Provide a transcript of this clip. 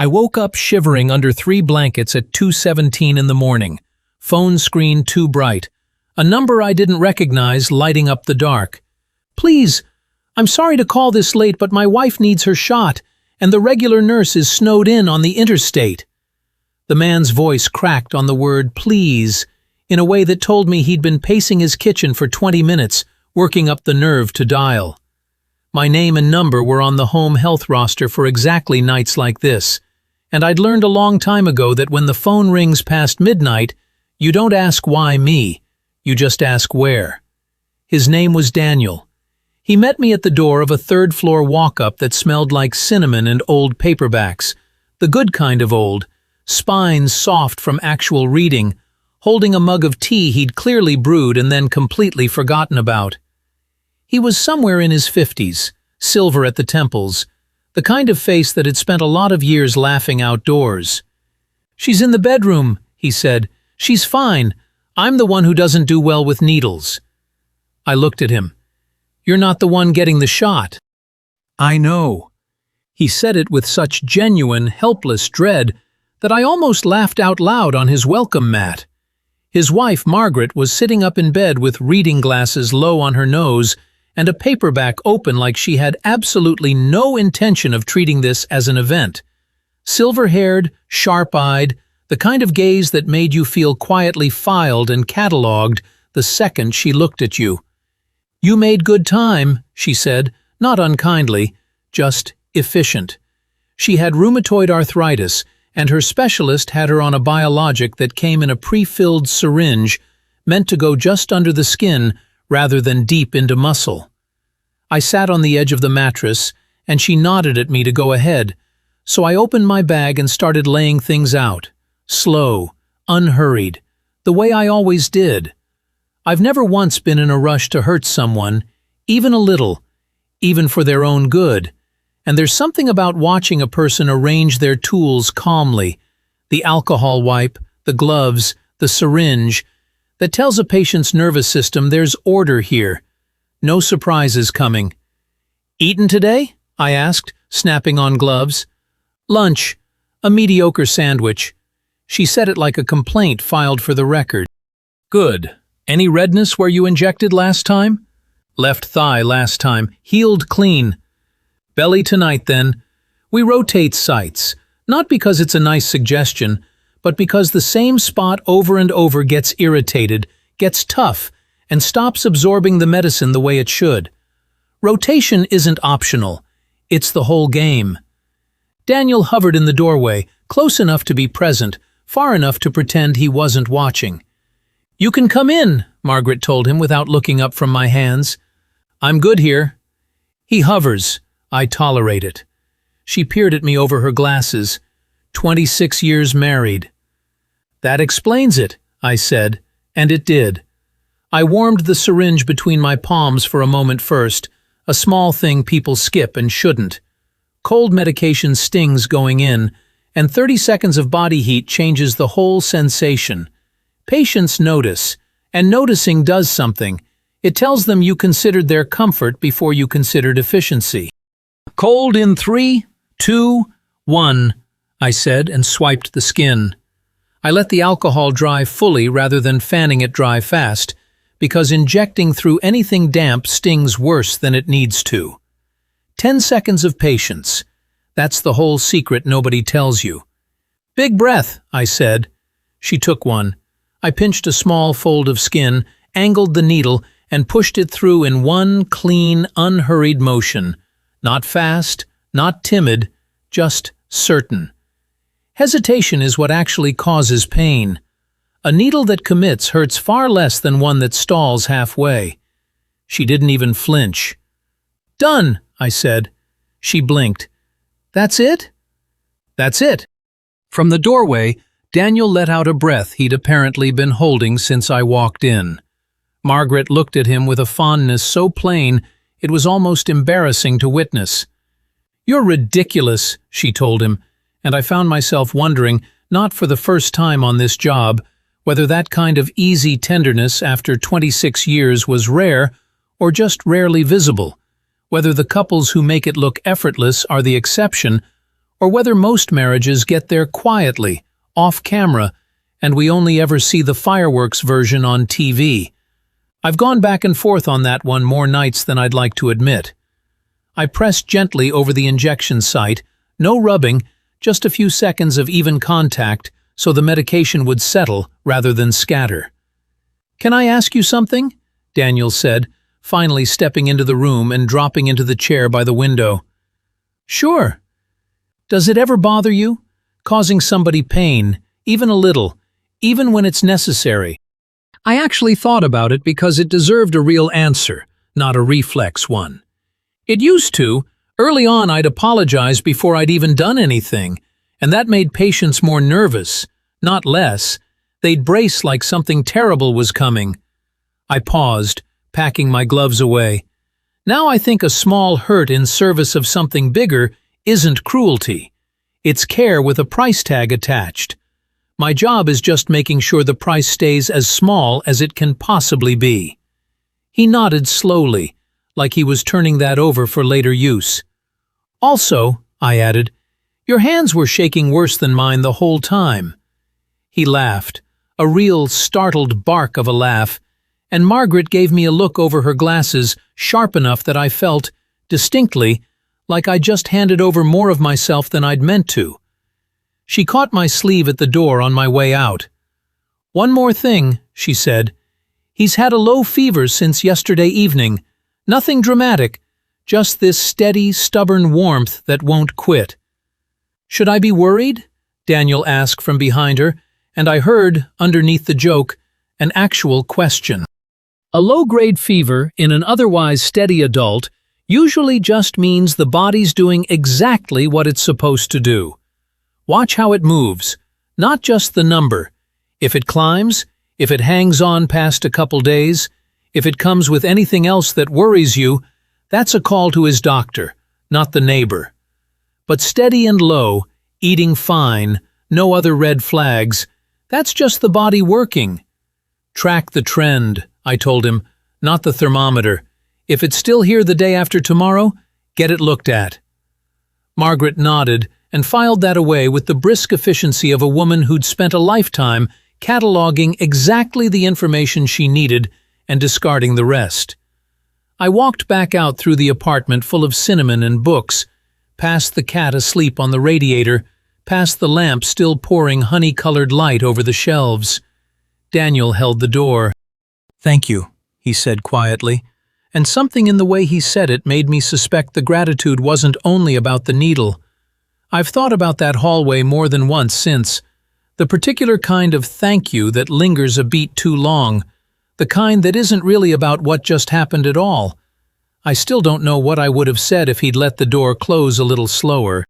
I woke up shivering under 3 blankets at 2:17 in the morning. Phone screen too bright. A number I didn't recognize lighting up the dark. "Please, I'm sorry to call this late, but my wife needs her shot, and the regular nurse is snowed in on the interstate." The man's voice cracked on the word "please" in a way that told me he'd been pacing his kitchen for 20 minutes, working up the nerve to dial. My name and number were on the home health roster for exactly nights like this, and I'd learned a long time ago that when the phone rings past midnight, you don't ask why me, you just ask where. His name was Daniel. He met me at the door of a 3rd-floor walk-up that smelled like cinnamon and old paperbacks, the good kind of old, spines soft from actual reading, holding a mug of tea he'd clearly brewed and then completely forgotten about. He was somewhere in his 50s, silver at the temples, the kind of face that had spent a lot of years laughing outdoors. "She's in the bedroom," he said. "She's fine. I'm the one who doesn't do well with needles." I looked at him. "You're not the one getting the shot." "I know." He said it with such genuine, helpless dread that I almost laughed out loud on his welcome mat. His wife, Margaret, was sitting up in bed with reading glasses low on her nose and a paperback open like she had absolutely no intention of treating this as an event. Silver-haired, sharp-eyed, the kind of gaze that made you feel quietly filed and catalogued the second she looked at you. "You made good time," she said, not unkindly, just efficient. She had rheumatoid arthritis, and her specialist had her on a biologic that came in a pre-filled syringe meant to go just under the skin rather than deep into muscle. I sat on the edge of the mattress, and she nodded at me to go ahead, so I opened my bag and started laying things out, slow, unhurried, the way I always did. I've never once been in a rush to hurt someone, even a little, even for their own good, and there's something about watching a person arrange their tools calmly, the alcohol wipe, the gloves, the syringe, that tells a patient's nervous system there's order here. No surprises coming. "Eaten today?" I asked, snapping on gloves. "Lunch. A mediocre sandwich." She said it like a complaint filed for the record. "Good. Any redness where you injected last time?" "Left thigh last time. Healed clean." "Belly tonight then." We rotate sites, not because it's a nice suggestion, but because the same spot over and over gets irritated, gets tough, and stops absorbing the medicine the way it should. Rotation isn't optional. It's the whole game. Daniel hovered in the doorway, close enough to be present, far enough to pretend he wasn't watching. "You can come in," Margaret told him without looking up from my hands. "I'm good here." "He hovers. I tolerate it." She peered at me over her glasses. 26 years married. "That explains it," I said, and it did. I warmed the syringe between my palms for a moment first, a small thing people skip and shouldn't. Cold medication stings going in, and 30 seconds of body heat changes the whole sensation. Patients notice, and noticing does something. It tells them you considered their comfort before you considered efficiency. "Cold in 3, 2, 1, I said and swiped the skin. I let the alcohol dry fully rather than fanning it dry fast, because injecting through anything damp stings worse than it needs to. 10 seconds of patience. That's the whole secret nobody tells you. "Big breath," I said. She took one. I pinched a small fold of skin, angled the needle, and pushed it through in one clean, unhurried motion. Not fast, not timid, just certain. Hesitation is what actually causes pain. A needle that commits hurts far less than one that stalls halfway. She didn't even flinch. "Done," I said. She blinked. "That's it?" "That's it." From the doorway, Daniel let out a breath he'd apparently been holding since I walked in. Margaret looked at him with a fondness so plain it was almost embarrassing to witness. "You're ridiculous," she told him, and I found myself wondering, not for the first time on this job, whether that kind of easy tenderness after 26 years was rare or just rarely visible, whether the couples who make it look effortless are the exception, or whether most marriages get there quietly, off camera, and we only ever see the fireworks version on TV. I've gone back and forth on that one more nights than I'd like to admit. I pressed gently over the injection site, no rubbing, just a few seconds of even contact so the medication would settle rather than scatter. "Can I ask you something?" Daniel said, finally stepping into the room and dropping into the chair by the window. "Sure. Does it ever bother you? Causing somebody pain, even a little, even when it's necessary?" I actually thought about it because it deserved a real answer, not a reflex one. It used to. Early on I'd apologize before I'd even done anything, and that made patients more nervous, not less. They'd brace like something terrible was coming. I paused, packing my gloves away. Now I think a small hurt in service of something bigger isn't cruelty. It's care with a price tag attached. My job is just making sure the price stays as small as it can possibly be. He nodded slowly, like he was turning that over for later use. "Also," I added, "your hands were shaking worse than mine the whole time." He laughed, a real startled bark of a laugh, and Margaret gave me a look over her glasses sharp enough that I felt, distinctly, like I just handed over more of myself than I'd meant to. She caught my sleeve at the door on my way out. "One more thing," she said. "He's had a low fever since yesterday evening. Nothing dramatic, just this steady, stubborn warmth that won't quit." "Should I be worried?" Daniel asked from behind her, and I heard, underneath the joke, an actual question. A low-grade fever in an otherwise steady adult usually just means the body's doing exactly what it's supposed to do. Watch how it moves, not just the number. If it climbs, if it hangs on past a couple days, if it comes with anything else that worries you, that's a call to his doctor, not the neighbor. But steady and low, eating fine, no other red flags, that's just the body working. "Track the trend," I told him, "not the thermometer. If it's still here the day after tomorrow, get it looked at." Margaret nodded and filed that away with the brisk efficiency of a woman who'd spent a lifetime cataloging exactly the information she needed and discarding the rest. I walked back out through the apartment full of cinnamon and books, past the cat asleep on the radiator, past the lamp still pouring honey-colored light over the shelves. Daniel held the door. "Thank you," he said quietly, and something in the way he said it made me suspect the gratitude wasn't only about the needle. I've thought about that hallway more than once since, the particular kind of thank you that lingers a beat too long, the kind that isn't really about what just happened at all. I still don't know what I would have said if he'd let the door close a little slower.